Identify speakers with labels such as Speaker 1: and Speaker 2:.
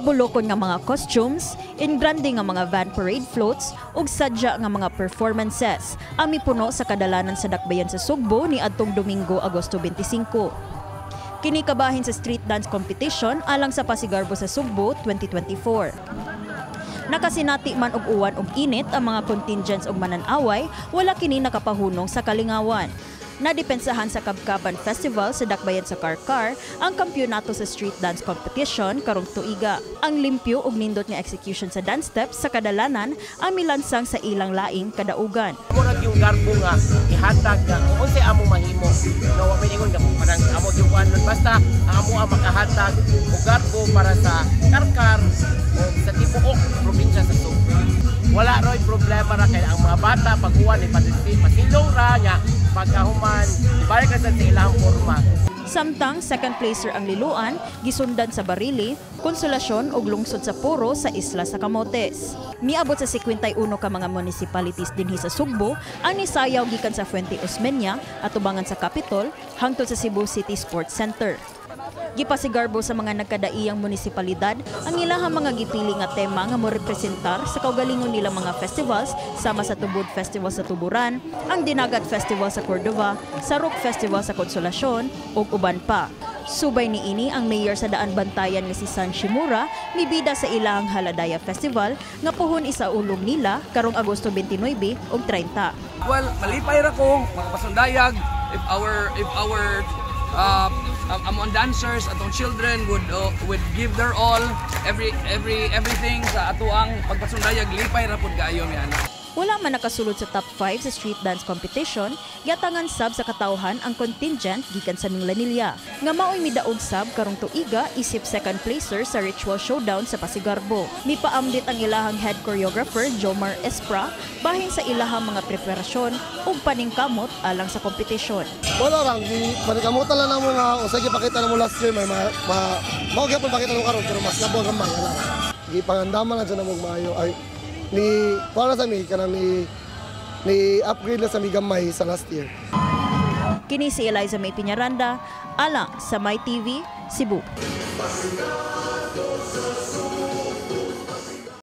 Speaker 1: mabulokon nga mga costumes, ingrande nga mga van parade floats ug sadya nga mga performances ang mipuno sa kadalanan sa dakbayan sa Sugbo ni adtong Domingo, Agosto 25. Kini kabahin sa street dance competition alang sa Pasigarbo sa Sugbo 2024. Nakasinati man og uwan og init ang mga contingents og mananaway, wala kini nakapahunong sa kalingawan. Nadepensahan sa 𝗕𝗃𝗏𝗁 Festival sa dakbayan sa Karkar ang kampyonato sa street dance competition karong tuiga. Ang limpyo ug nindot nga execution sa dance steps sa kadalanan ang milansang sa ilang laing kadaugan.
Speaker 2: Murag yung garbo nga ihatag nga kung unsay amo mahimo. No, wa ingon nga parang amo yung kuan basta amo ang makahatag og garbo para sa Karkar o sa tibuok probinsya sa Sugbo. Wala roy problema ra kay ang mga bata pag-uwan ni pasilong ra nya pagkahuman balik na sa ilang forma.
Speaker 1: Samtang second placer ang Liloan, gisundan sa Barili, Konsolasyon ug lungsod sa Puro sa isla sa Camotes. Miabot sa 51 ka mga municipalities dinhi sa Sugbo ang nisayaw gikan sa 𝗨𝗏𝗂𝗀 at tubangan sa Capitol hangtod sa Cebu City Sports Center. Gipasigarbo sa mga nagkadaiyang munisipalidad ang ilahang mga gipili nga tema nga morepresentar sa kaugalingon nilang mga festivals sama sa 𝗸𝗶𝗱 sa Tuburan, ang Dinagat Festival sa Cordova, sa Rock Festival sa Konsolasyon ug uban pa. Subay niini ang mayor sa Daan Bantayan nga si San Shimura mibida sa ilang 𝗕𝗏𝗂𝗀 Festival nga puhon isaulog nila karong Agosto 29 ug 30.
Speaker 3: Well, malipay ra ko mga pasundayag if our among dancers atong children would give their all everything sa atuang pagpasundayag lipay ra pud kaayo mi ana.
Speaker 1: Wala man nakasulod sa top 5 sa street dance competition, giatangan sab sa katawhan ang contingent gikan sa Minglanilla. Nga maoy midaog sab karong tuiga isip second placer sa ritual showdown sa Pasigarbo. Mipaamdit ang ilahang head choreographer 𝗕𝗏𝗂𝗋 bahin sa ilahang mga preparasyon ug paningkamot alang sa kompetisyon.
Speaker 4: Wala lang, paningkamutan lang namo nga usay gipakita namo last year may mao gyapon pakita namo karon pero mas labo gamay wala. Gipangandaman na dyan namo maayo ay ni para sa mi kanang ni upgrade na sa mi gamay sa last year.
Speaker 1: Kini si Elaiza Penaranda alang sa MyTV Cebu.